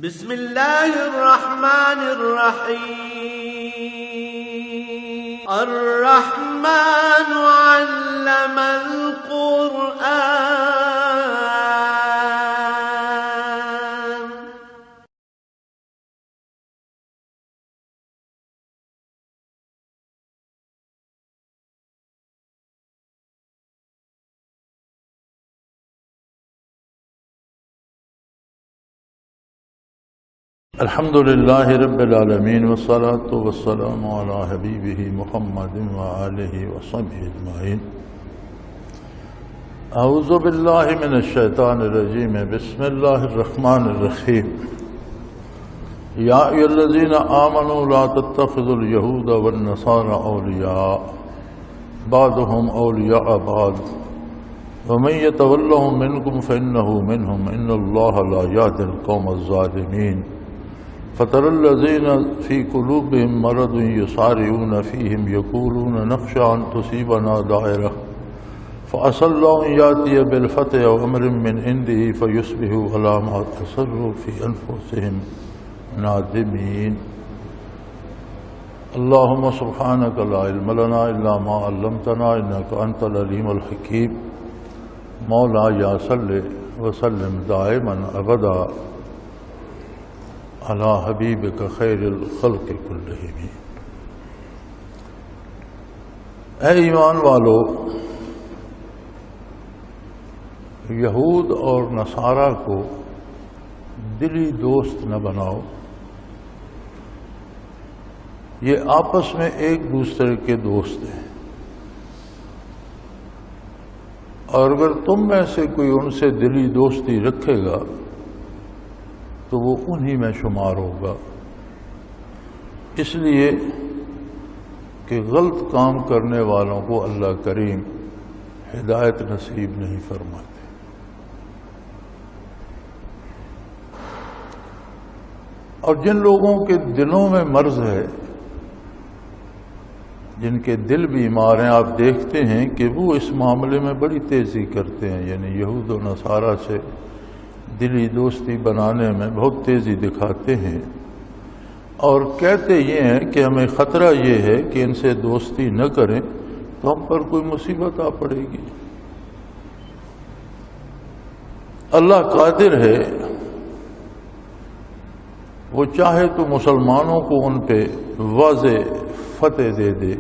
بسم اللہ الرحمن الرحیم الرحمن علم القرآن الحمد للہ رب العالمین والصلاة والسلام علی حبیبہ محمد وآلہ وصحبہ اجمعین۔ اعوذ باللہ من الشیطان الرجیم، بسم اللہ الرحمن الرحیم۔ یا ایھا الذین آمنوا لا تتخذوا اليہود والنصارى اولیاء بعضهم اولیاء بعض ومن یتولہم منکم فإنہ منہم ان اللہ لا یہدی القوم الظالمین۔ فَتَرَى الَّذِينَ فِي قُلُوبِهِم مَّرَضٌ يُسَارِعُونَ فِيهِمْ يَقُولُونَ نَخْشَىٰ أَن تُصِيبَنَا دَاعِرَةٌ فَعَسَى اللَّهُ أَن يَأْتِيَ بِالْفَتْحِ أَوْ أَمْرٍ مِّنْ عِندِهِ فَيُصْبِحُوا عَلَىٰ مَا أَسَرُّوا فِي أَنفُسِهِمْ نَادِمِينَ۔ اللهم سبحانك لا علم لنا إلا ما علمتنا إنك أنت العليم الحكيم۔ مولاي صل وسلم دائما أبدا علی حبیبک خیر الخلق کلہم۔ اے ایمان والو، یہود اور نصارہ کو دلی دوست نہ بناؤ، یہ آپس میں ایک دوسرے کے دوست ہیں، اور اگر تم میں سے کوئی ان سے دلی دوستی رکھے گا تو وہ انہی میں شمار ہوگا، اس لیے کہ غلط کام کرنے والوں کو اللہ کریم ہدایت نصیب نہیں فرماتے۔ اور جن لوگوں کے دلوں میں مرض ہے، جن کے دل بیمار ہیں، آپ دیکھتے ہیں کہ وہ اس معاملے میں بڑی تیزی کرتے ہیں، یعنی یہود و نصارہ سے دلی دوستی بنانے میں بہت تیزی دکھاتے ہیں، اور کہتے یہ ہیں کہ ہمیں خطرہ یہ ہے کہ ان سے دوستی نہ کریں تو ہم پر کوئی مصیبت آ پڑے گی۔ اللہ قادر ہے، وہ چاہے تو مسلمانوں کو ان پہ واضح فتح دے دے،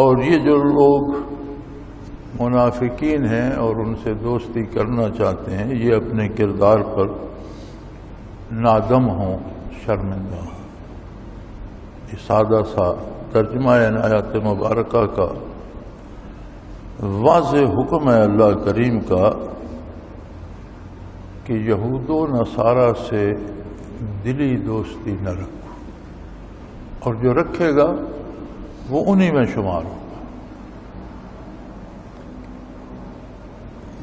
اور یہ جو لوگ منافقین ہیں اور ان سے دوستی کرنا چاہتے ہیں، یہ اپنے کردار پر نادم ہوں، شرمندہ ہوں۔ یہ سادہ سا ترجمہ آیات مبارکہ کا واضح حکم ہے اللہ کریم کا کہ یہود و نصارہ سے دلی دوستی نہ رکھو، اور جو رکھے گا وہ انہی میں شمار ہو۔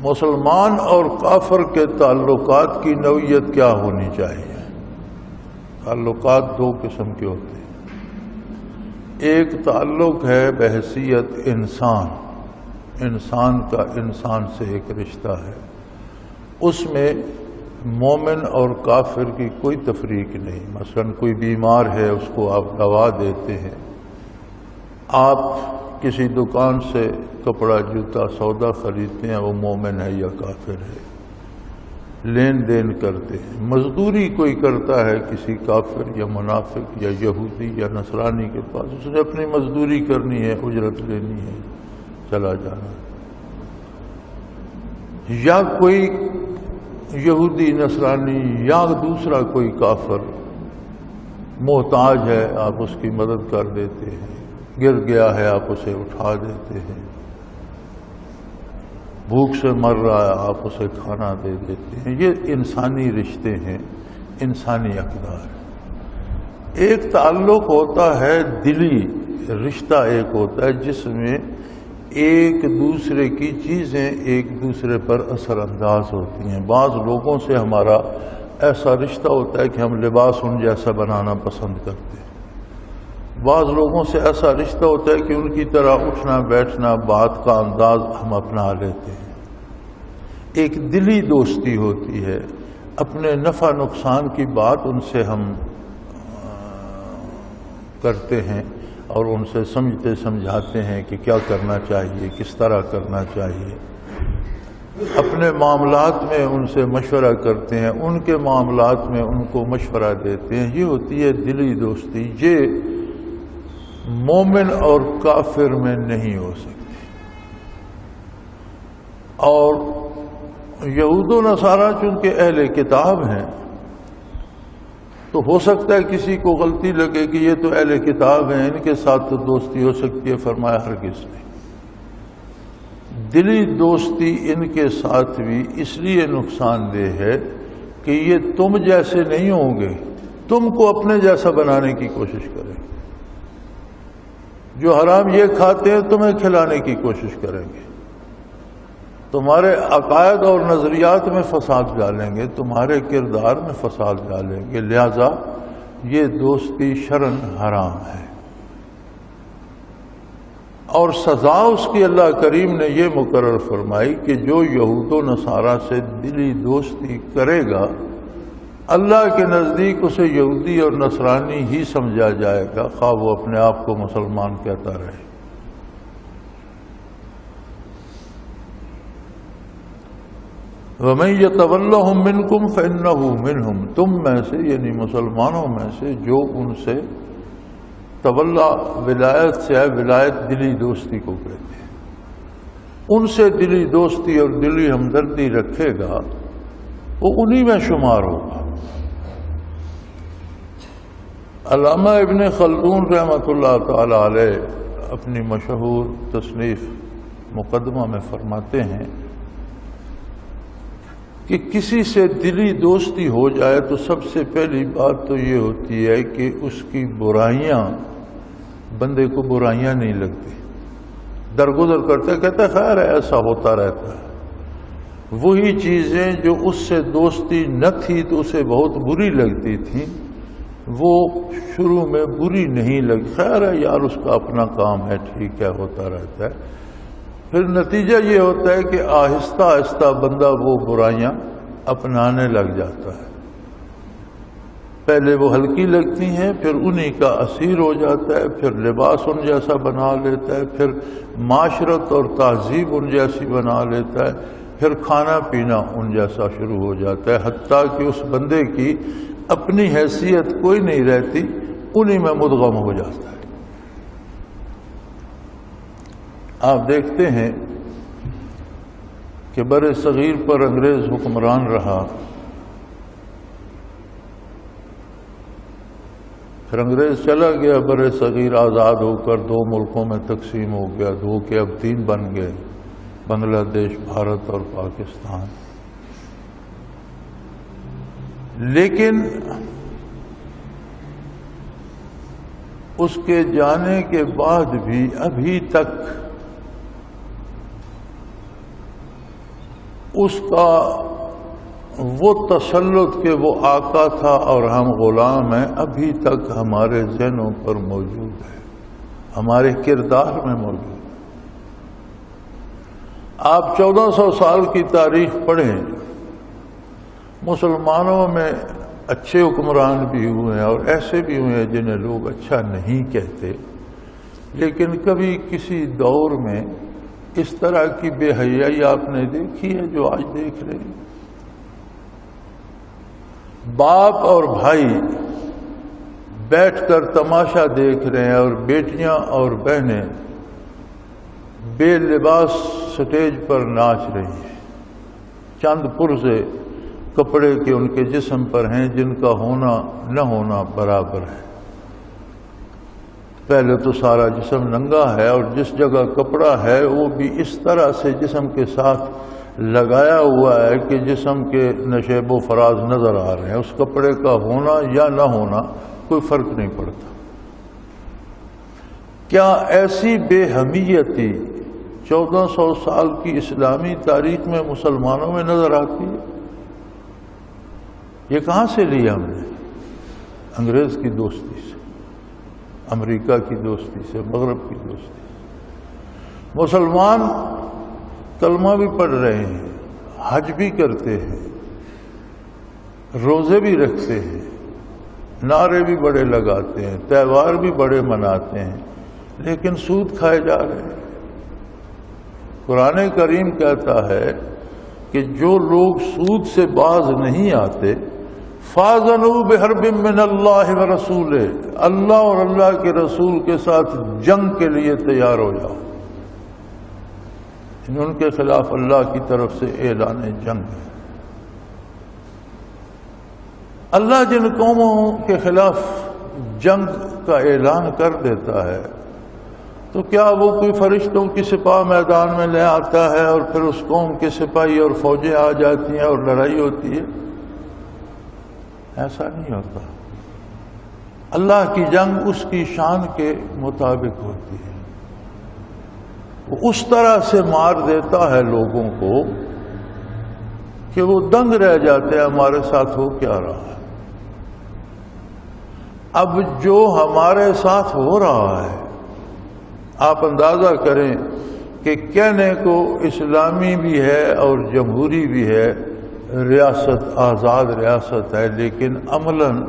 مسلمان اور کافر کے تعلقات کی نوعیت کیا ہونی چاہیے؟ تعلقات دو قسم کے ہوتے ہیں۔ ایک تعلق ہے بحیثیت انسان، انسان کا انسان سے ایک رشتہ ہے، اس میں مومن اور کافر کی کوئی تفریق نہیں۔ مثلا کوئی بیمار ہے، اس کو آپ دوا دیتے ہیں، آپ کسی دکان سے کپڑا جوتا سودا خریدتے ہیں، وہ مومن ہے یا کافر ہے، لین دین کرتے ہیں۔ مزدوری کوئی کرتا ہے کسی کافر یا منافق یا یہودی یا نصرانی کے پاس، اس نے اپنی مزدوری کرنی ہے، اجرت لینی ہے، چلا جانا ہے۔ یا کوئی یہودی نصرانی یا دوسرا کوئی کافر محتاج ہے، آپ اس کی مدد کر دیتے ہیں، گر گیا ہے آپ اسے اٹھا دیتے ہیں، بھوک سے مر رہا ہے آپ اسے کھانا دے دیتے ہیں۔ یہ انسانی رشتے ہیں، انسانی اقدار۔ ایک تعلق ہوتا ہے دلی رشتہ، ایک ہوتا ہے جس میں ایک دوسرے کی چیزیں ایک دوسرے پر اثر انداز ہوتی ہیں۔ بعض لوگوں سے ہمارا ایسا رشتہ ہوتا ہے کہ ہم لباس ان جیسا بنانا پسند کرتے ہیں، بعض لوگوں سے ایسا رشتہ ہوتا ہے کہ ان کی طرح اٹھنا بیٹھنا بات کا انداز ہم اپنا لیتے ہیں۔ ایک دلی دوستی ہوتی ہے، اپنے نفع نقصان کی بات ان سے ہم کرتے ہیں اور ان سے سمجھاتے ہیں کہ کیا کرنا چاہیے، کس طرح کرنا چاہیے، اپنے معاملات میں ان سے مشورہ کرتے ہیں، ان کے معاملات میں ان کو مشورہ دیتے ہیں، یہ ہوتی ہے دلی دوستی۔ یہ مومن اور کافر میں نہیں ہو سکتی۔ اور یہود و نصارہ چونکہ اہل کتاب ہیں تو ہو سکتا ہے کسی کو غلطی لگے کہ یہ تو اہل کتاب ہیں، ان کے ساتھ تو دوستی ہو سکتی ہے۔ فرمایا ہرگز نہیں، دلی دوستی ان کے ساتھ بھی اس لیے نقصان دہ ہے کہ یہ تم جیسے نہیں ہوں گے، تم کو اپنے جیسا بنانے کی کوشش کریں گے۔ جو حرام یہ کھاتے ہیں تمہیں کھلانے کی کوشش کریں گے، تمہارے عقائد اور نظریات میں فساد ڈالیں گے، تمہارے کردار میں فساد ڈالیں گے، لہذا یہ دوستی شرعاً حرام ہے۔ اور سزا اس کی اللہ کریم نے یہ مقرر فرمائی کہ جو یہود و نصارہ سے دلی دوستی کرے گا اللہ کے نزدیک اسے یہودی اور نصرانی ہی سمجھا جائے گا، خواہ وہ اپنے آپ کو مسلمان کہتا رہے۔ وَمَن يَتَوَلَّهُم مِّنكُمْ فَإِنَّهُ مِنْهُمْ، تم میں سے یعنی مسلمانوں میں سے جو ان سے تولا ولایت سے ہے، ولایت دلی دوستی کو کہتے ہیں، ان سے دلی دوستی اور دلی ہمدردی رکھے گا وہ انہی میں شمار ہوگا۔ علامہ ابن خلدون رحمۃ اللہ تعالی علیہ اپنی مشہور تصنیف مقدمہ میں فرماتے ہیں کہ کسی سے دلی دوستی ہو جائے تو سب سے پہلی بات تو یہ ہوتی ہے کہ اس کی برائیاں، بندے کو برائیاں نہیں لگتی، درگزر کرتے کہتا خیر ہے ایسا ہوتا رہتا ہے۔ وہی چیزیں جو اس سے دوستی نہ تھی تو اسے بہت بری لگتی تھی، وہ شروع میں بری نہیں لگی، خیر ہے یار اس کا اپنا کام ہے، ٹھیک ہے، ہوتا رہتا ہے۔ پھر نتیجہ یہ ہوتا ہے کہ آہستہ آہستہ بندہ وہ برائیاں اپنانے لگ جاتا ہے۔ پہلے وہ ہلکی لگتی ہیں، پھر انہی کا اسیر ہو جاتا ہے، پھر لباس ان جیسا بنا لیتا ہے، پھر معاشرت اور تہذیب ان جیسی بنا لیتا ہے، پھر کھانا پینا ان جیسا شروع ہو جاتا ہے، حتیٰ کہ اس بندے کی اپنی حیثیت کوئی نہیں رہتی، انہی میں مدغم ہو جاتا ہے۔ آپ دیکھتے ہیں کہ بر صغیر پر انگریز حکمران رہا، پھر انگریز چلا گیا، بر صغیر آزاد ہو کر دو ملکوں میں تقسیم ہو گیا، دو کے اب تین بن گئے، بنگلہ دیش، بھارت اور پاکستان۔ لیکن اس کے جانے کے بعد بھی ابھی تک اس کا وہ تسلط کہ وہ آقا تھا اور ہم غلام ہیں ابھی تک ہمارے ذہنوں پر موجود ہے، ہمارے کردار میں موجود ہے۔ آپ 1400 سال کی تاریخ پڑھیں، مسلمانوں میں اچھے حکمران بھی ہوئے ہیں اور ایسے بھی ہوئے ہیں جنہیں لوگ اچھا نہیں کہتے، لیکن کبھی کسی دور میں اس طرح کی بے حیائی آپ نے دیکھی ہے جو آج دیکھ رہے ہیں؟ باپ اور بھائی بیٹھ کر تماشا دیکھ رہے ہیں اور بیٹیاں اور بہنیں بے لباس سٹیج پر ناچ رہی ہیں، چند پرزے کپڑے کے ان کے جسم پر ہیں جن کا ہونا نہ ہونا برابر ہے۔ پہلے تو سارا جسم ننگا ہے اور جس جگہ کپڑا ہے وہ بھی اس طرح سے جسم کے ساتھ لگایا ہوا ہے کہ جسم کے نشیب و فراز نظر آ رہے ہیں، اس کپڑے کا ہونا یا نہ ہونا کوئی فرق نہیں پڑتا۔ کیا ایسی بے حمیتی 1400 سال کی اسلامی تاریخ میں مسلمانوں میں نظر آتی ہے؟ یہ کہاں سے لیا ہم نے؟ انگریز کی دوستی سے، امریکہ کی دوستی سے، مغرب کی دوستی سے۔ مسلمان کلمہ بھی پڑھ رہے ہیں، حج بھی کرتے ہیں، روزے بھی رکھتے ہیں، نعرے بھی بڑے لگاتے ہیں، تہوار بھی بڑے مناتے ہیں، لیکن سود کھائے جا رہے ہیں۔ قرآن کریم کہتا ہے کہ جو لوگ سود سے باز نہیں آتے فَاذَنُوا بِحَرْبٍ مِّنَ اللَّهِ وَرَسُولِهِ، اللہ اور اللہ کے رسول کے ساتھ جنگ کے لیے تیار ہو جاؤ۔ ان کے خلاف اللہ کی طرف سے اعلان جنگ ہے۔ اللہ جن قوموں کے خلاف جنگ کا اعلان کر دیتا ہے تو کیا وہ کوئی فرشتوں کی سپاہ میدان میں لے آتا ہے اور پھر اس قوم کے سپاہی اور فوجیں آ جاتی ہیں اور لڑائی ہوتی ہے؟ ایسا نہیں ہوتا۔ اللہ کی جنگ اس کی شان کے مطابق ہوتی ہے، وہ اس طرح سے مار دیتا ہے لوگوں کو کہ وہ دنگ رہ جاتے ہیں ہمارے ساتھ ہو کیا رہا ہے۔ اب جو ہمارے ساتھ ہو رہا ہے آپ اندازہ کریں کہ کہنے کو اسلامی بھی ہے اور جمہوری بھی ہے، ریاست آزاد ریاست ہے، لیکن عملاً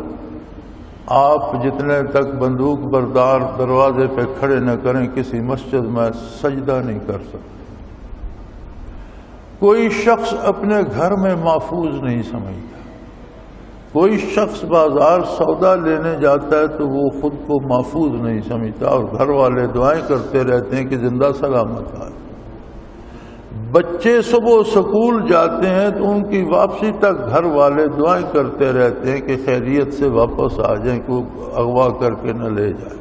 آپ جتنے تک بندوق بردار دروازے پہ کھڑے نہ کریں کسی مسجد میں سجدہ نہیں کر سکتے۔ کوئی شخص اپنے گھر میں محفوظ نہیں سمجھتا۔ کوئی شخص بازار سودا لینے جاتا ہے تو وہ خود کو محفوظ نہیں سمجھتا اور گھر والے دعائیں کرتے رہتے ہیں کہ زندہ سلامت آئے۔ بچے صبح سکول جاتے ہیں تو ان کی واپسی تک گھر والے دعائیں کرتے رہتے ہیں کہ خیریت سے واپس آ جائیں، کہ وہ اغوا کر کے نہ لے جائے۔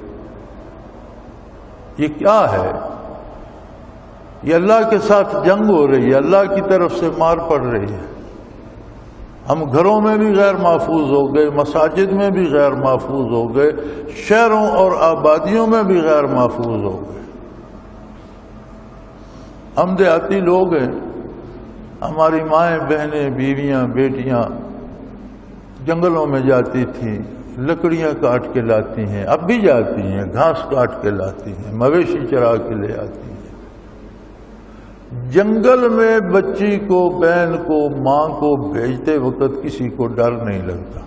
یہ کیا ہے؟ یہ اللہ کے ساتھ جنگ ہو رہی ہے، اللہ کی طرف سے مار پڑ رہی ہے۔ ہم گھروں میں بھی غیر محفوظ ہو گئے، مساجد میں بھی غیر محفوظ ہو گئے، شہروں اور آبادیوں میں بھی غیر محفوظ ہو گئے۔ ہم دیہاتی لوگ ہیں، ہماری مائیں بہنیں بیویاں بیٹیاں جنگلوں میں جاتی تھیں، لکڑیاں کاٹ کے لاتی ہیں، اب بھی جاتی ہیں، گھاس کاٹ کے لاتی ہیں، مویشی چرا کے لے آتی ہیں۔ جنگل میں بچی کو، بہن کو، ماں کو بھیجتے وقت کسی کو ڈر نہیں لگتا۔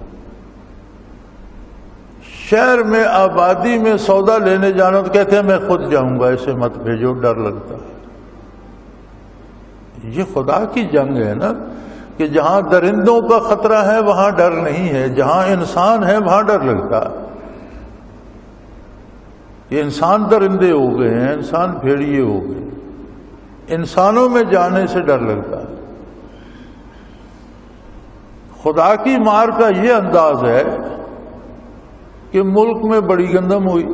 شہر میں آبادی میں سودا لینے جانا تو کہتے ہیں میں خود جاؤں گا، اسے مت بھیجو، ڈر لگتا ہے۔ یہ خدا کی جنگ ہے نا، کہ جہاں درندوں کا خطرہ ہے وہاں ڈر نہیں ہے، جہاں انسان ہے وہاں ڈر لگتا ہے۔ یہ انسان درندے ہو گئے ہیں، انسان بھیڑیے ہو گئے، انسانوں میں جانے سے ڈر لگتا ہے۔ خدا کی مار کا یہ انداز ہے کہ ملک میں بڑی گندم ہوئی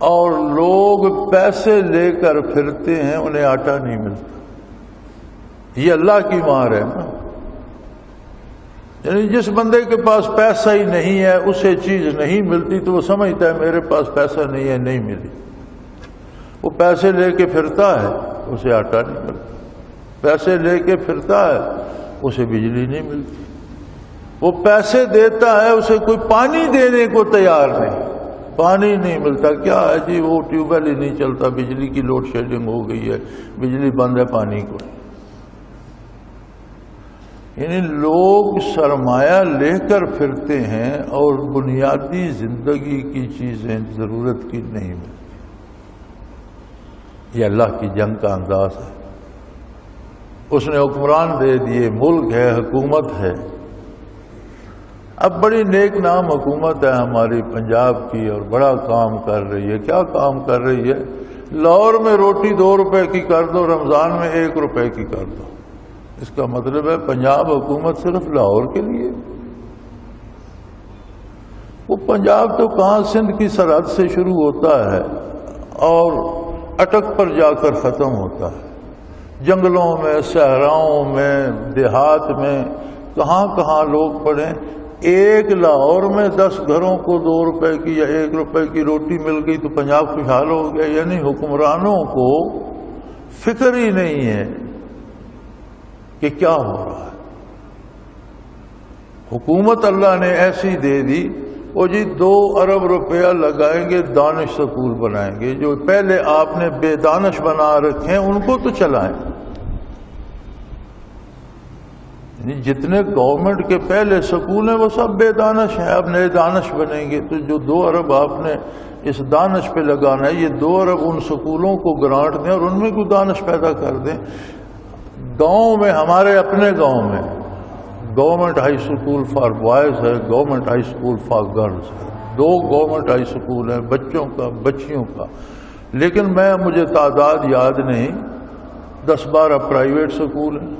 اور لوگ پیسے لے کر پھرتے ہیں، انہیں آٹا نہیں ملتا۔ یہ اللہ کی مار ہے نا، یعنی جس بندے کے پاس پیسہ ہی نہیں ہے، اسے چیز نہیں ملتی تو وہ سمجھتا ہے میرے پاس پیسہ نہیں ہے، نہیں ملی۔ وہ پیسے لے کے پھرتا ہے، اسے آٹا نہیں ملتا۔ پیسے لے کے پھرتا ہے، اسے بجلی نہیں ملتی۔ وہ پیسے دیتا ہے، اسے کوئی پانی دینے کو تیار نہیں، پانی نہیں ملتا۔ کیا ہے جی، وہ ٹیوب ویل ہی نہیں چلتا، بجلی کی لوڈ شیڈنگ ہو گئی ہے، بجلی بند ہے، پانی کو۔ یعنی لوگ سرمایہ لے کر پھرتے ہیں اور بنیادی زندگی کی چیزیں ضرورت کی نہیں ملتی۔ یہ اللہ کی جنگ کا انداز ہے۔ اس نے حکمران دے دیے، ملک ہے، حکومت ہے۔ اب بڑی نیک نام حکومت ہے ہماری پنجاب کی اور بڑا کام کر رہی ہے۔ کیا کام کر رہی ہے؟ لاہور میں روٹی 2 روپے کی کر دو، رمضان میں 1 روپے کی کر دو۔ اس کا مطلب ہے پنجاب حکومت صرف لاہور کے لیے۔ وہ پنجاب تو کہاں سندھ کی سرحد سے شروع ہوتا ہے اور اٹک پر جا کر ختم ہوتا ہے۔ جنگلوں میں، صحراؤں میں، دیہات میں، کہاں کہاں لوگ پڑے۔ ایک لاہور میں 10 گھروں کو 2 روپے کی یا 1 روپے کی روٹی مل گئی تو پنجاب خوشحال ہو گیا۔ یعنی حکمرانوں کو فکر ہی نہیں ہے کہ کیا ہو رہا ہے۔ حکومت اللہ نے ایسی دے دی، وہ جی 2 ارب روپیہ لگائیں گے، دانش سکول بنائیں گے۔ جو پہلے آپ نے بے دانش بنا رکھے ہیں ان کو تو چلائیں۔ جتنے گورنمنٹ کے پہلے سکول ہیں وہ سب بے دانش ہیں. اب نئے دانش بنیں گے تو جو 2 ارب آپ نے اس دانش پہ لگانا ہے، یہ 2 ارب ان سکولوں کو گرانٹ دیں اور ان میں کوئی دانش پیدا کر دیں. گاؤں میں، ہمارے اپنے گاؤں میں government high school for boys ہے، government high school for girls ہے. 2 گورنمنٹ ہائی اسکول ہیں بچوں کا بچیوں کا، لیکن مجھے تعداد یاد نہیں، 10-12 پرائیویٹ سکول ہیں.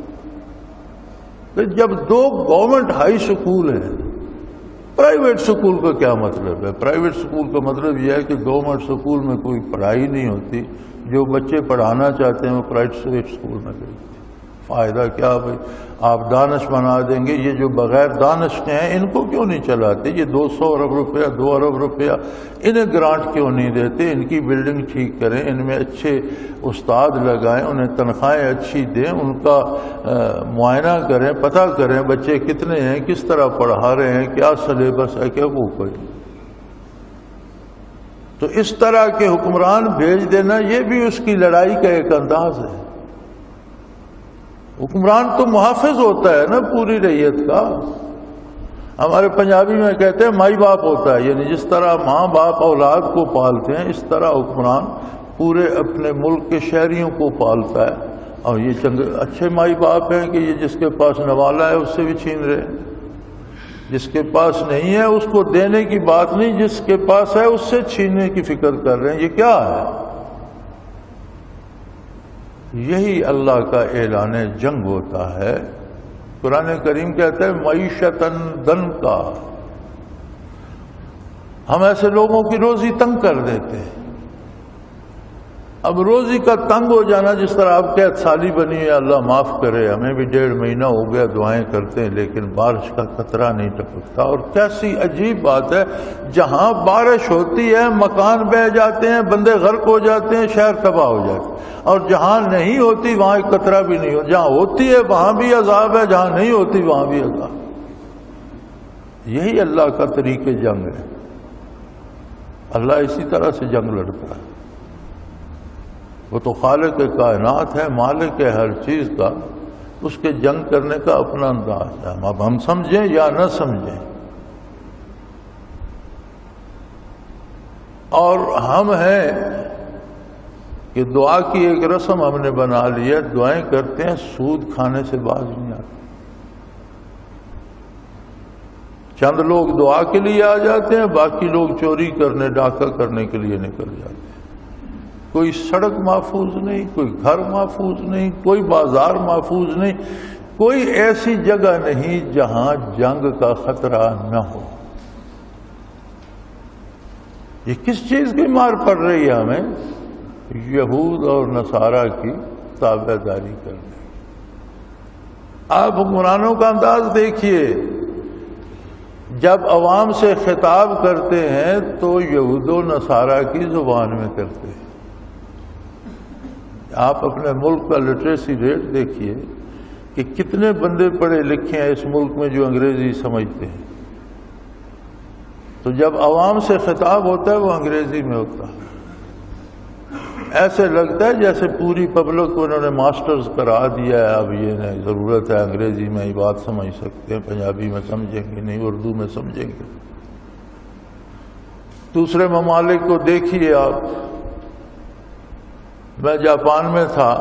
جب 2 گورنمنٹ ہائی اسکول ہیں، پرائیویٹ سکول کا کیا مطلب ہے؟ پرائیویٹ سکول کا مطلب یہ ہے کہ گورنمنٹ سکول میں کوئی پڑھائی نہیں ہوتی، جو بچے پڑھانا چاہتے ہیں وہ پرائیویٹ سکول میں گئے. فائدہ کیا بھائی؟ آپ دانش بنا دیں گے، یہ جو بغیر دانش کے ہیں ان کو کیوں نہیں چلاتے؟ یہ 200 ارب روپیہ 2 ارب روپیہ انہیں گرانٹ کیوں نہیں دیتے؟ ان کی بلڈنگ ٹھیک کریں، ان میں اچھے استاد لگائیں، انہیں تنخواہیں اچھی دیں، ان کا معائنہ کریں، پتہ کریں بچے کتنے ہیں، کس طرح پڑھا رہے ہیں، کیا سلیبس ہے، کیا وہ کوئی. تو اس طرح کے حکمران بھیج دینا یہ بھی اس کی لڑائی کا ایک انداز ہے. حکمران تو محافظ ہوتا ہے نا پوری رعیت کا. ہمارے پنجابی میں کہتے ہیں مائی باپ ہوتا ہے، یعنی جس طرح ماں باپ اولاد کو پالتے ہیں اس طرح حکمران پورے اپنے ملک کے شہریوں کو پالتا ہے. اور یہ اچھے مائی باپ ہیں کہ یہ جس کے پاس نوالا ہے اس سے بھی چھین رہے ہیں، جس کے پاس نہیں ہے اس کو دینے کی بات نہیں، جس کے پاس ہے اس سے چھیننے کی فکر کر رہے ہیں. یہ کیا ہے؟ یہی اللہ کا اعلان جنگ ہوتا ہے. قرآن کریم کہتا ہے معیشتاً دن کا. ہم ایسے لوگوں کی روزی تنگ کر دیتے ہیں. اب روزی کا تنگ ہو جانا، جس طرح آپ کے سالی بنی ہے، اللہ معاف کرے، ہمیں بھی 1.5 مہینہ ہو گیا دعائیں کرتے ہیں لیکن بارش کا قطرہ نہیں ٹپکتا. اور کیسی عجیب بات ہے، جہاں بارش ہوتی ہے مکان بہہ جاتے ہیں، بندے غرق ہو جاتے ہیں، شہر تباہ ہو جاتے ہیں. اور جہاں نہیں ہوتی وہاں ایک قطرہ بھی نہیں ہوتا. جہاں ہوتی ہے وہاں بھی عذاب ہے، جہاں نہیں ہوتی وہاں بھی عذاب. یہی اللہ کا طریق جنگ ہے. اللہ اسی طرح سے جنگ لڑتا ہے. وہ تو خالق کائنات ہے، مالک ہے ہر چیز کا، اس کے جنگ کرنے کا اپنا انداز ہے. اب ہم سمجھیں یا نہ سمجھیں، اور ہم ہیں کہ دعا کی ایک رسم ہم نے بنا لی ہے، دعائیں کرتے ہیں، سود کھانے سے باز نہیں آتے. چند لوگ دعا کے لیے آ جاتے ہیں، باقی لوگ چوری کرنے ڈاکہ کرنے کے لیے نکل جاتے ہیں. کوئی سڑک محفوظ نہیں، کوئی گھر محفوظ نہیں، کوئی بازار محفوظ نہیں، کوئی ایسی جگہ نہیں جہاں جنگ کا خطرہ نہ ہو. یہ کس چیز کی مار پڑ رہی ہے ہمیں؟ یہود اور نصارہ کی تابع داری کرنے. آپ حکمرانوں کا انداز دیکھیے، جب عوام سے خطاب کرتے ہیں تو یہود و نصارہ کی زبان میں کرتے ہیں. آپ اپنے ملک کا لٹریسی ریٹ دیکھیے کہ کتنے بندے پڑھے لکھے ہیں اس ملک میں جو انگریزی سمجھتے ہیں. تو جب عوام سے خطاب ہوتا ہے وہ انگریزی میں ہوتا ہے. ایسے لگتا ہے جیسے پوری پبلک کو انہوں نے ماسٹرز کرا دیا ہے، اب یہ نہیں ضرورت ہے انگریزی میں ہی بات سمجھ سکتے ہیں، پنجابی میں سمجھیں گے نہیں، اردو میں سمجھیں گے. دوسرے ممالک کو دیکھیے آپ. میں جاپان میں تھا،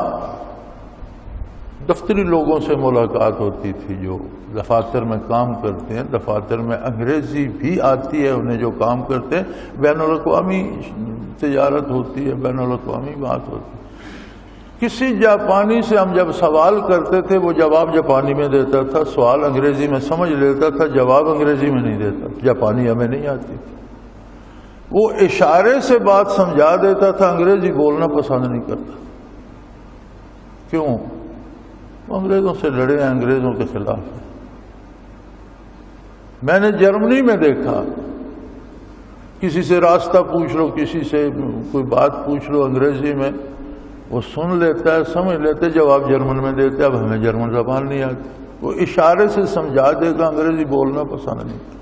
دفتری لوگوں سے ملاقات ہوتی تھی جو دفاتر میں کام کرتے ہیں. دفاتر میں انگریزی بھی آتی ہے انہیں جو کام کرتے ہیں. بین الاقوامی تجارت ہوتی ہے، بین الاقوامی بات ہوتی ہے. کسی جاپانی سے ہم جب سوال کرتے تھے وہ جواب جاپانی میں دیتا تھا، سوال انگریزی میں سمجھ لیتا تھا، جواب انگریزی میں نہیں دیتا. جاپانی ہمیں نہیں آتی تھی. وہ اشارے سے بات سمجھا دیتا تھا، انگریزی بولنا پسند نہیں کرتا. کیوں؟ انگریزوں سے لڑے ہیں، انگریزوں کے خلاف ہیں. میں نے جرمنی میں دیکھا، کسی سے راستہ پوچھ لو، کسی سے کوئی بات پوچھ لو انگریزی میں، وہ سن لیتا ہے، سمجھ لیتے، جواب جرمن میں دیتے. اب ہمیں جرمن زبان نہیں آتی، وہ اشارے سے سمجھا دے گا، انگریزی بولنا پسند نہیں کرتا.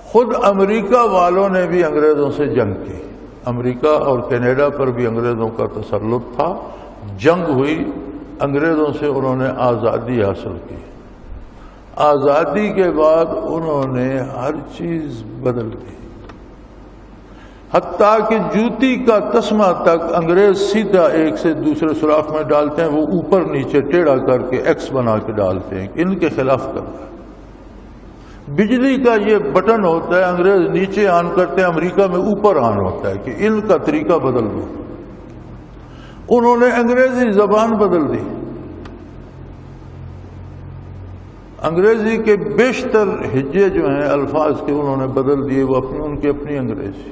خود امریکہ والوں نے بھی انگریزوں سے جنگ کی. امریکہ اور کینیڈا پر بھی انگریزوں کا تسلط تھا، جنگ ہوئی. انگریزوں سے انہوں نے آزادی حاصل کی. آزادی کے بعد انہوں نے ہر چیز بدل دی، حتیٰ کہ جوتی کا تسمہ تک انگریز سیدھا ایک سے دوسرے سوراخ میں ڈالتے ہیں، وہ اوپر نیچے ٹیڑھا کر کے ایکس بنا کے ڈالتے ہیں. ان کے خلاف کرتا ہے. بجلی کا یہ بٹن ہوتا ہے، انگریز نیچے آن کرتے ہیں، امریکہ میں اوپر آن ہوتا ہے، کہ ان کا طریقہ بدل دو. انہوں نے انگریزی زبان بدل دی. انگریزی کے بیشتر ہجے جو ہیں الفاظ کے انہوں نے بدل دیے، وہ ان کی اپنی انگریزی.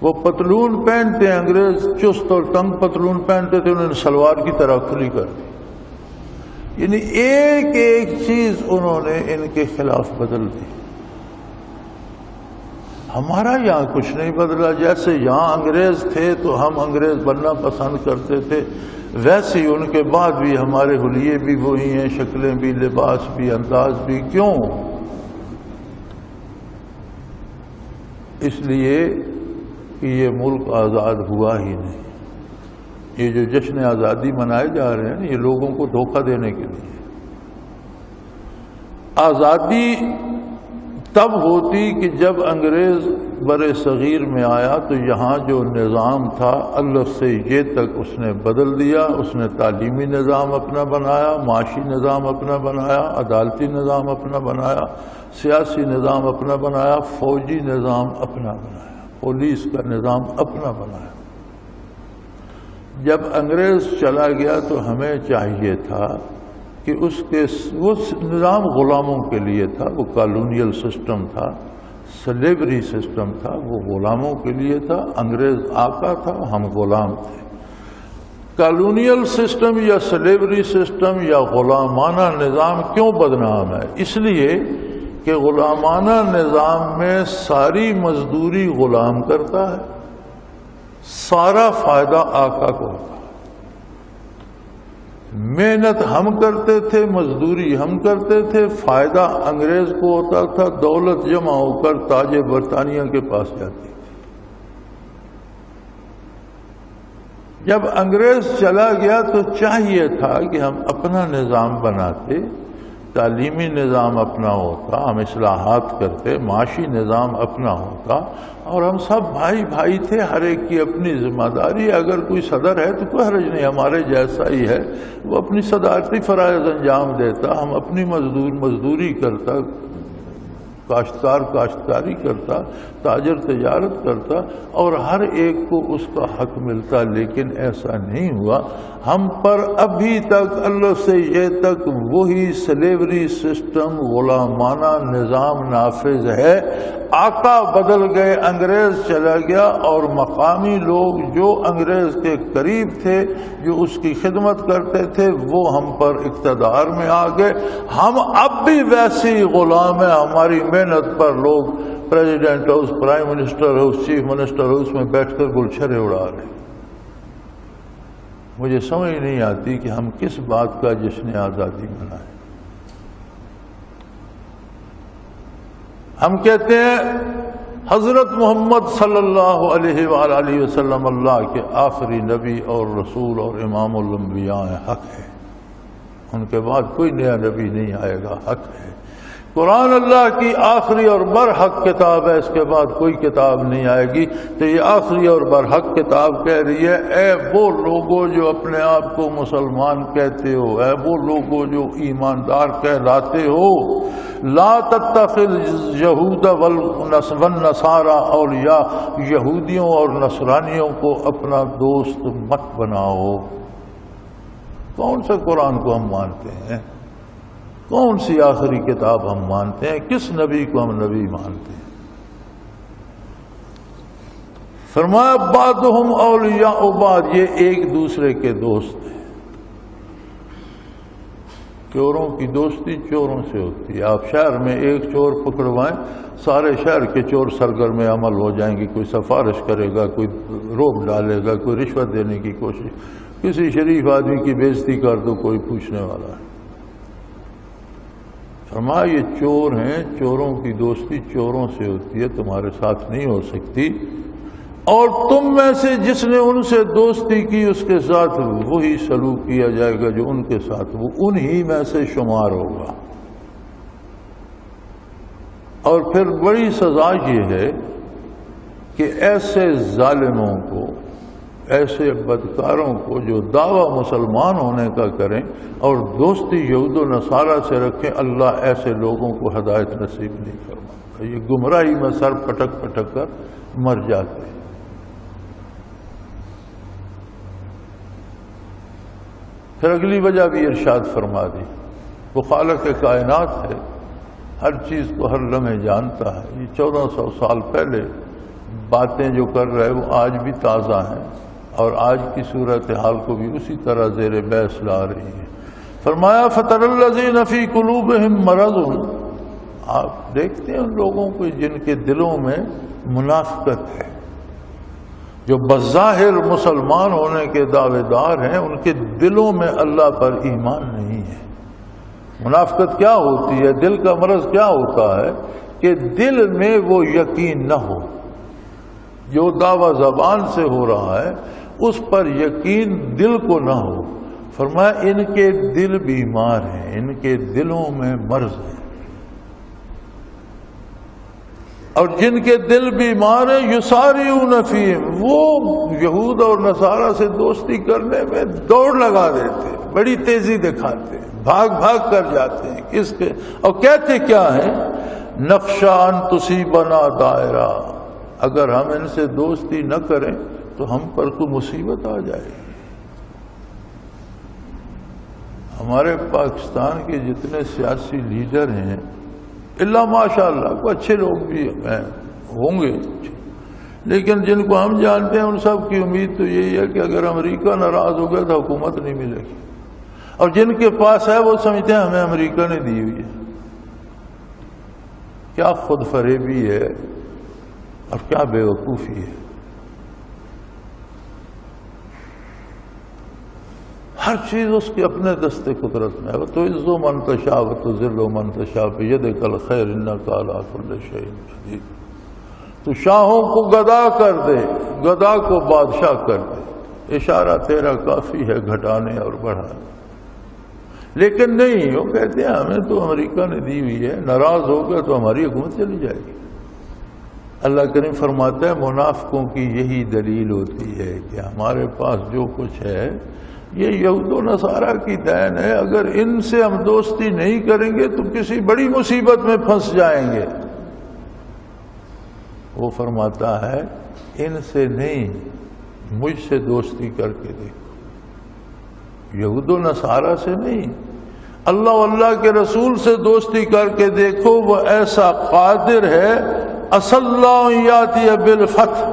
وہ پتلون پہنتے ہیں، انگریز چست اور تنگ پتلون پہنتے تھے، انہوں نے سلوار کی طرح کھلی کر دی. یعنی ایک ایک چیز انہوں نے ان کے خلاف بدل دی. ہمارا یہاں کچھ نہیں بدلا. جیسے یہاں انگریز تھے تو ہم انگریز بننا پسند کرتے تھے، ویسے ان کے بعد بھی ہمارے حلیے بھی وہی ہیں، شکلیں بھی، لباس بھی، انداز بھی. کیوں؟ اس لیے کہ یہ ملک آزاد ہوا ہی نہیں. یہ جو جشن آزادی منائے جا رہے ہیں یہ لوگوں کو دھوکہ دینے کے لیے. آزادی تب ہوتی کہ جب انگریز بر صغیر میں آیا تو یہاں جو نظام تھا الف سے یہ تک اس نے بدل دیا. اس نے تعلیمی نظام اپنا بنایا، معاشی نظام اپنا بنایا، عدالتی نظام اپنا بنایا، سیاسی نظام اپنا بنایا، فوجی نظام اپنا بنایا، پولیس کا نظام اپنا بنایا. جب انگریز چلا گیا تو ہمیں چاہیے تھا کہ وہ نظام غلاموں کے لیے تھا، وہ کالونیل سسٹم تھا، سلیوری سسٹم تھا، وہ غلاموں کے لیے تھا. انگریز آقا تھا، ہم غلام تھے. کالونیل سسٹم یا سلیوری سسٹم یا غلامانہ نظام کیوں بدنام ہے؟ اس لیے کہ غلامانہ نظام میں ساری مزدوری غلام کرتا ہے، سارا فائدہ آقا کو ہوتا. محنت ہم کرتے تھے، مزدوری ہم کرتے تھے، فائدہ انگریز کو ہوتا تھا. دولت جمع ہو کر تاج برطانیہ کے پاس جاتی تھی. جب انگریز چلا گیا تو چاہیے تھا کہ ہم اپنا نظام بناتے، تعلیمی نظام اپنا ہوتا، ہم اصلاحات کرتے، معاشی نظام اپنا ہوتا، اور ہم سب بھائی بھائی تھے، ہر ایک کی اپنی ذمہ داری. اگر کوئی صدر ہے تو کوئی حرج نہیں، ہمارے جیسا ہی ہے، وہ اپنی صدارتی فرائض انجام دیتا، ہم اپنی مزدوری کرتا، کاشتکار کاشتکاری کرتا، تاجر تجارت کرتا، اور ہر ایک کو اس کا حق ملتا. لیکن ایسا نہیں ہوا. ہم پر ابھی تک اللہ سے یہ تک وہی سلیوری سسٹم، غلامانہ نظام نافذ ہے. آقا بدل گئے، انگریز چلا گیا، اور مقامی لوگ جو انگریز کے قریب تھے، جو اس کی خدمت کرتے تھے، وہ ہم پر اقتدار میں آ گئے. ہم اب بھی ویسے ہی غلام ہیں. ہماری محنت پر لوگ president house, prime minister house, chief minister house میں بیٹھ کر گلچھرے اڑا رہے ہیں. مجھے سمجھ نہیں آتی کہ ہم کس بات کا جشن آزادی منائیں. ہم کہتے ہیں حضرت محمد صلی اللہ علیہ وآلہ وسلم اللہ کے آخری نبی اور رسول اور امام الانبیاء حق ہے. ان کے بعد کوئی نیا نبی نہیں آئے گا، حق ہے. قرآن اللہ کی آخری اور برحق کتاب ہے، اس کے بعد کوئی کتاب نہیں آئے گی. تو یہ آخری اور برحق کتاب کہہ رہی ہے، اے وہ لوگوں جو اپنے آپ کو مسلمان کہتے ہو، اے وہ لوگوں جو ایماندار کہلاتے ہو، لا تتخذ یہود والنصارى اولیاء، یہودیوں اور نصرانیوں کو اپنا دوست مت بناؤ. کون سے قرآن کو ہم مانتے ہیں؟ کون سی آخری کتاب ہم مانتے ہیں؟ کس نبی کو ہم نبی مانتے ہیں؟ فرمایا بعضهم اولیاء بعض، یہ ایک دوسرے کے دوست ہیں. چوروں کی دوستی چوروں سے ہوتی ہے. آپ شہر میں ایک چور پکڑوائیں، سارے شہر کے چور سرگرم عمل ہو جائیں گے. کوئی سفارش کرے گا، کوئی روب ڈالے گا، کوئی رشوت دینے کی کوشش. کسی شریف آدمی کی بےزتی کر دو، کوئی پوچھنے والا ہے. فرمایا یہ چور ہیں، چوروں کی دوستی چوروں سے ہوتی ہے، تمہارے ساتھ نہیں ہو سکتی. اور تم میں سے جس نے ان سے دوستی کی اس کے ساتھ وہی سلوک کیا جائے گا جو ان کے ساتھ، وہ انہی میں سے شمار ہوگا۔ اور پھر بڑی سزا یہ ہے کہ ایسے ظالموں کو، ایسے بدکاروں کو جو دعویٰ مسلمان ہونے کا کریں اور دوستی یہود و نصارہ سے رکھیں، اللہ ایسے لوگوں کو ہدایت نصیب نہیں فرماتا، یہ گمراہی میں سر پٹک پٹک کر مر جاتے ہیں۔ پھر اگلی وجہ بھی ارشاد فرما دی، وہ خالق کائنات ہے، ہر چیز کو ہر لمحے جانتا ہے۔ یہ 1400 سال پہلے باتیں جو کر رہے وہ آج بھی تازہ ہیں اور آج کی صورتحال کو بھی اسی طرح زیر بحث لا رہی ہے۔ فرمایا فَتَرَى الَّذِينَ فِي قُلُوبِهِم مَرَضٌ، آپ دیکھتے ہیں ان لوگوں کو جن کے دلوں میں منافقت ہے، جو بظاہر مسلمان ہونے کے دعوے دار ہیں، ان کے دلوں میں اللہ پر ایمان نہیں ہے۔ منافقت کیا ہوتی ہے؟ دل کا مرض کیا ہوتا ہے کہ دل میں وہ یقین نہ ہو، جو دعویٰ زبان سے ہو رہا ہے اس پر یقین دل کو نہ ہو۔ فرمایا ان کے دل بیمار ہیں، ان کے دلوں میں مرض ہے۔ اور جن کے دل بیمار ہیں یسارعون فیہم، وہ یہود اور نصارہ سے دوستی کرنے میں دوڑ لگا دیتے، بڑی تیزی دکھاتے، بھاگ بھاگ کر جاتے ہیں۔ کس کے؟ اور کہتے کیا ہیں؟ نخشی ان تصیبنا دائرہ، اگر ہم ان سے دوستی نہ کریں تو ہم پر کوئی مصیبت آ جائے۔ ہمارے پاکستان کے جتنے سیاسی لیڈر ہیں، اللہ ماشاء اللہ کو اچھے لوگ بھی ہوں گے، لیکن جن کو ہم جانتے ہیں ان سب کی امید تو یہی ہے کہ اگر امریکہ ناراض ہو گیا تو حکومت نہیں ملے گی، اور جن کے پاس ہے وہ سمجھتے ہیں ہمیں امریکہ نے دی ہوئی ہے۔ کیا خود فریبی ہے اور کیا بے وقوفی ہے۔ ہر چیز اس کے اپنے دست قدرت میں ہے۔ وَتُعِزُّ مَن تَشَاءُ وَتُذِلُّ مَن تَشَاءُ بِيَدِكَ الْخَيْرُ إِنَّكَ عَلَىٰ كُلِّ شَيْءٍ قَدِيرٌ۔ تو شاہوں کو گدا کر دے، گدا کو بادشاہ کر دے، اشارہ تیرا کافی ہے گھٹانے اور بڑھانے۔ لیکن نہیں، وہ کہتے ہیں ہمیں تو امریکہ نے دی ہوئی ہے، ناراض ہو گیا تو ہماری حکومت چلی جائے گی۔ اللہ کریم فرماتا ہے منافقوں کی یہی دلیل ہوتی ہے کہ ہمارے پاس جو کچھ ہے یہ یہود و نصارہ کی دین ہے، اگر ان سے ہم دوستی نہیں کریں گے تو کسی بڑی مصیبت میں پھنس جائیں گے۔ وہ فرماتا ہے ان سے نہیں، مجھ سے دوستی کر کے دیکھو، یہود و نصارہ سے نہیں، اللہ و اللہ کے رسول سے دوستی کر کے دیکھو، وہ ایسا قادر ہے اصل اللہ یاتی بالفتح،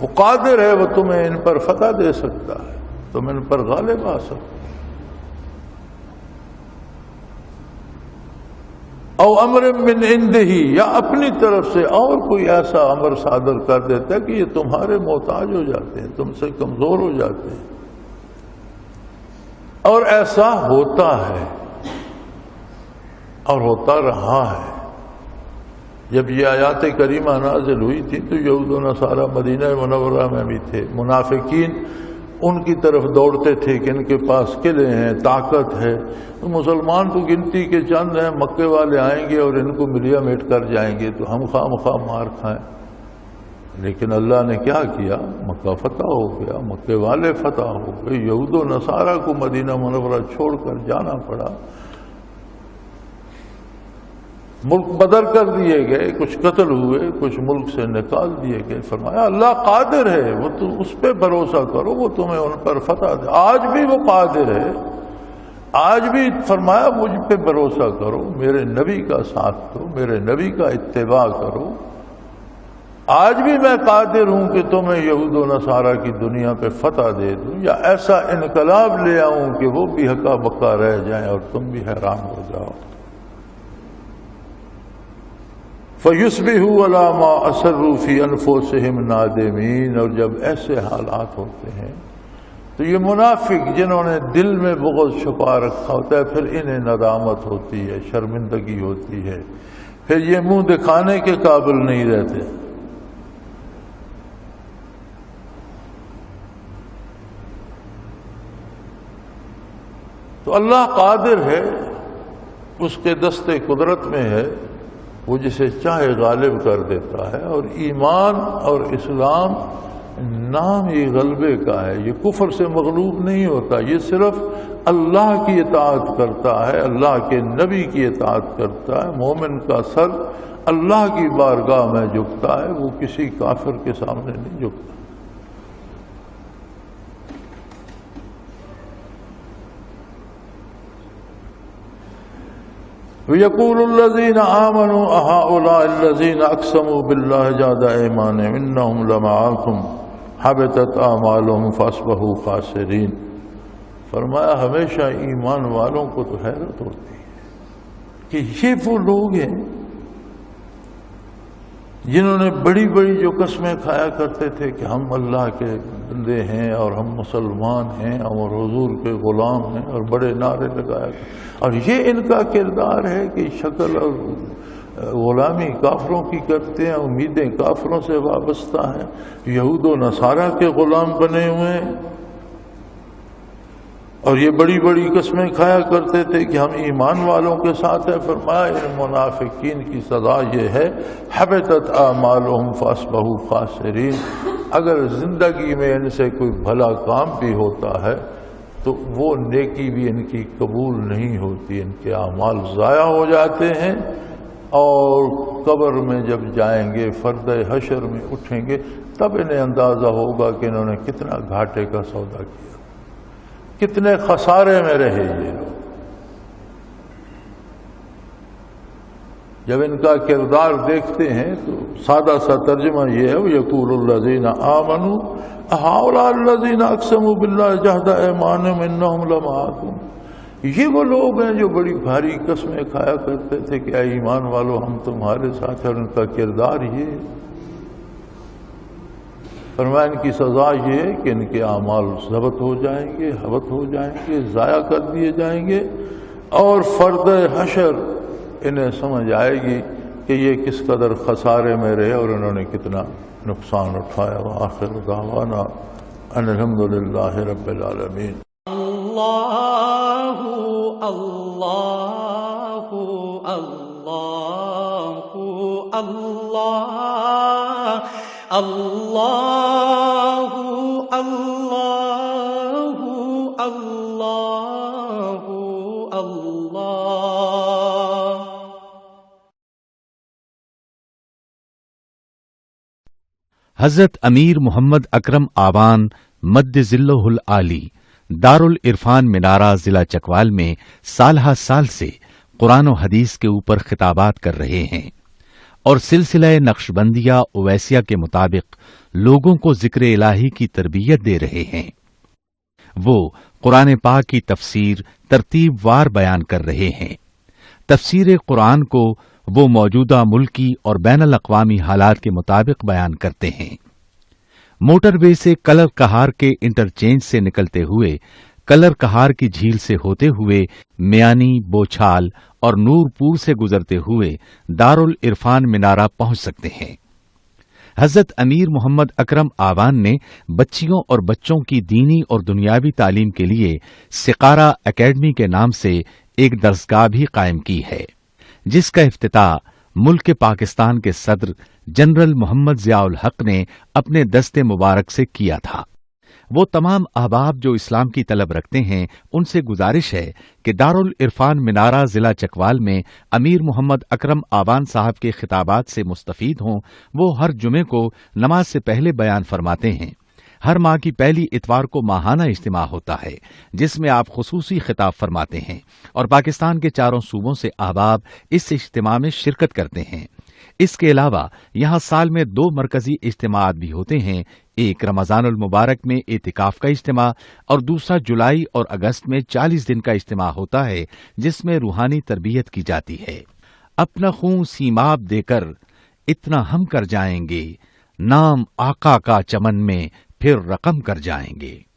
وہ قادر ہے، وہ تمہیں ان پر فتح دے سکتا ہے، تم ان پر غالب آ سکتے۔ او امر من عنده، یا اپنی طرف سے اور کوئی ایسا امر صادر کر دیتا ہے کہ یہ تمہارے محتاج ہو جاتے ہیں، تم سے کمزور ہو جاتے ہیں۔ اور ایسا ہوتا ہے اور ہوتا رہا ہے۔ جب یہ آیات کریمہ نازل ہوئی تھی تو یہود و نصارہ مدینہ منورہ میں بھی تھے، منافقین ان کی طرف دوڑتے تھے کہ ان کے پاس قلعے ہیں، طاقت ہے، تو مسلمان تو گنتی کے چند ہیں، مکے والے آئیں گے اور ان کو ملیا میٹ کر جائیں گے تو ہم خواہ مخواہ مار کھائیں۔ لیکن اللہ نے کیا کیا؟ مکہ فتح ہو گیا، مکے والے فتح ہو گئے، یہود و نصارہ کو مدینہ منورہ چھوڑ کر جانا پڑا، ملک بدر کر دیے گئے، کچھ قتل ہوئے، کچھ ملک سے نکال دیے گئے۔ فرمایا اللہ قادر ہے، وہ تو اس پہ بھروسہ کرو، وہ تمہیں ان پر فتح دے۔ آج بھی وہ قادر ہے، آج بھی فرمایا مجھ پہ بھروسہ کرو، میرے نبی کا ساتھ دو، میرے نبی کا اتباع کرو، آج بھی میں قادر ہوں کہ تمہیں یہود و نصارہ کی دنیا پہ فتح دے دوں، یا ایسا انقلاب لے آؤں کہ وہ بھی حقا بقا رہ جائیں اور تم بھی حیران ہو جاؤ۔ فَيُصْبِحُوا عَلَىٰ مَا أَسَرُّوا فِي أَنفُسِهِمْ نَادِمِينَ، اور جب ایسے حالات ہوتے ہیں تو یہ منافق جنہوں نے دل میں بغض چھپا رکھا ہوتا ہے، پھر انہیں ندامت ہوتی ہے، شرمندگی ہوتی ہے، پھر یہ منہ دکھانے کے قابل نہیں رہتے۔ تو اللہ قادر ہے، اس کے دستے قدرت میں ہے، وہ جسے چاہے غالب کر دیتا ہے۔ اور ایمان اور اسلام نام ہی غلبے کا ہے، یہ کفر سے مغلوب نہیں ہوتا، یہ صرف اللہ کی اطاعت کرتا ہے، اللہ کے نبی کی اطاعت کرتا ہے۔ مومن کا سر اللہ کی بارگاہ میں جھکتا ہے، وہ کسی کافر کے سامنے نہیں جھکتا۔ وَيَقُولُ الَّذِينَ آمَنُوا أَهَؤُلَاءِ الَّذِينَ أَقْسَمُوا بِاللَّهِ جَهْدَ أَيْمَانِهِمْ إِنَّهُمْ لَمَعَكُمْ حَبِطَتْ أَعْمَالُهُمْ فَأَصْبَحُوا خَاسِرِينَ۔ فرمایا ہمیشہ ایمان والوں کو تو حیرت ہوتی ہے کہ یہ وہ لوگ ہیں جنہوں نے بڑی بڑی جو قسمیں کھایا کرتے تھے کہ ہم اللہ کے بندے ہیں اور ہم مسلمان ہیں اور حضور کے غلام ہیں، اور بڑے نعرے لگایا کرتے، اور یہ ان کا کردار ہے کہ شکل اور غلامی کافروں کی کرتے ہیں، امیدیں کافروں سے وابستہ ہیں، یہود و نصارہ کے غلام بنے ہوئے ہیں، اور یہ بڑی بڑی قسمیں کھایا کرتے تھے کہ ہم ایمان والوں کے ساتھ ہیں۔ فرمایا ان منافقین کی سزا یہ ہے حبطت اعمالهم فاصبحوا خاسرین، اگر زندگی میں ان سے کوئی بھلا کام بھی ہوتا ہے تو وہ نیکی بھی ان کی قبول نہیں ہوتی، ان کے اعمال ضائع ہو جاتے ہیں، اور قبر میں جب جائیں گے، فرد حشر میں اٹھیں گے، تب انہیں اندازہ ہوگا کہ انہوں نے کتنا گھاٹے کا سودا کیا، کتنے خسارے میں رہے یہ لوگ۔ جب ان کا کردار دیکھتے ہیں تو سادہ سا ترجمہ یہ ہے وَيَقُولُ الَّذِينَ آمَنُوا أَهَؤُلَاءِ الَّذِينَ أَقْسَمُوا بِاللَّهِ جَهْدَ أَيْمَانِهِمْ إِنَّهُمْ لَمَعَكُمْ، یہ وہ لوگ ہیں جو بڑی بھاری قسمیں کھایا کرتے تھے کہ اے ایمان والو ہم تمہارے ساتھ ہیں، اور ان کا کردار یہ ہے۔ فرمایا ان کی سزا یہ ہے کہ ان کے اعمال ضبط ہو جائیں گے، حبط ہو جائیں گے، ضائع کر دیے جائیں گے، اور فرد حشر انہیں سمجھ آئے گی کہ یہ کس قدر خسارے میں رہے اور انہوں نے کتنا نقصان اٹھایا۔ وآخر دعوانا ان الحمدللہ رب العالمین۔ اللہ اللہ اللہ اللہ اللہ اللہ اللہ اللہ۔ حضرت امیر محمد اکرم آوان مد ذلہ العالی دارالعرفان منارہ ضلع چکوال میں سالہ سال سے قرآن و حدیث کے اوپر خطابات کر رہے ہیں، اور سلسلہ نقشبندیہ اویسیہ کے مطابق لوگوں کو ذکر الہی کی تربیت دے رہے ہیں۔ وہ قرآن پاک کی تفسیر ترتیب وار بیان کر رہے ہیں۔ تفسیر قرآن کو وہ موجودہ ملکی اور بین الاقوامی حالات کے مطابق بیان کرتے ہیں۔ موٹر وے سے کلر کہار کے انٹرچینج سے نکلتے ہوئے، کلر کہار کی جھیل سے ہوتے ہوئے، میانی، بوچھال اور نور پور سے گزرتے ہوئے دارالعرفان منارہ پہنچ سکتے ہیں۔ حضرت امیر محمد اکرم آوان نے بچیوں اور بچوں کی دینی اور دنیاوی تعلیم کے لیے سقارہ اکیڈمی کے نام سے ایک درسگاہ بھی قائم کی ہے، جس کا افتتاح ملک پاکستان کے صدر جنرل محمد ضیاء الحق نے اپنے دست مبارک سے کیا تھا۔ وہ تمام احباب جو اسلام کی طلب رکھتے ہیں ان سے گزارش ہے کہ دارالعرفان منارہ ضلع چکوال میں امیر محمد اکرم آوان صاحب کے خطابات سے مستفید ہوں۔ وہ ہر جمعے کو نماز سے پہلے بیان فرماتے ہیں۔ ہر ماہ کی پہلی اتوار کو ماہانہ اجتماع ہوتا ہے جس میں آپ خصوصی خطاب فرماتے ہیں، اور پاکستان کے چاروں صوبوں سے احباب اس اجتماع میں شرکت کرتے ہیں۔ اس کے علاوہ یہاں سال میں 2 مرکزی اجتماعات بھی ہوتے ہیں، ایک رمضان المبارک میں اعتکاف کا اجتماع اور دوسرا جولائی اور اگست میں 40 دن کا اجتماع ہوتا ہے جس میں روحانی تربیت کی جاتی ہے۔ اپنا خون سیماب دے کر اتنا ہم کر جائیں گے، نام آقا کا چمن میں پھر رقم کر جائیں گے۔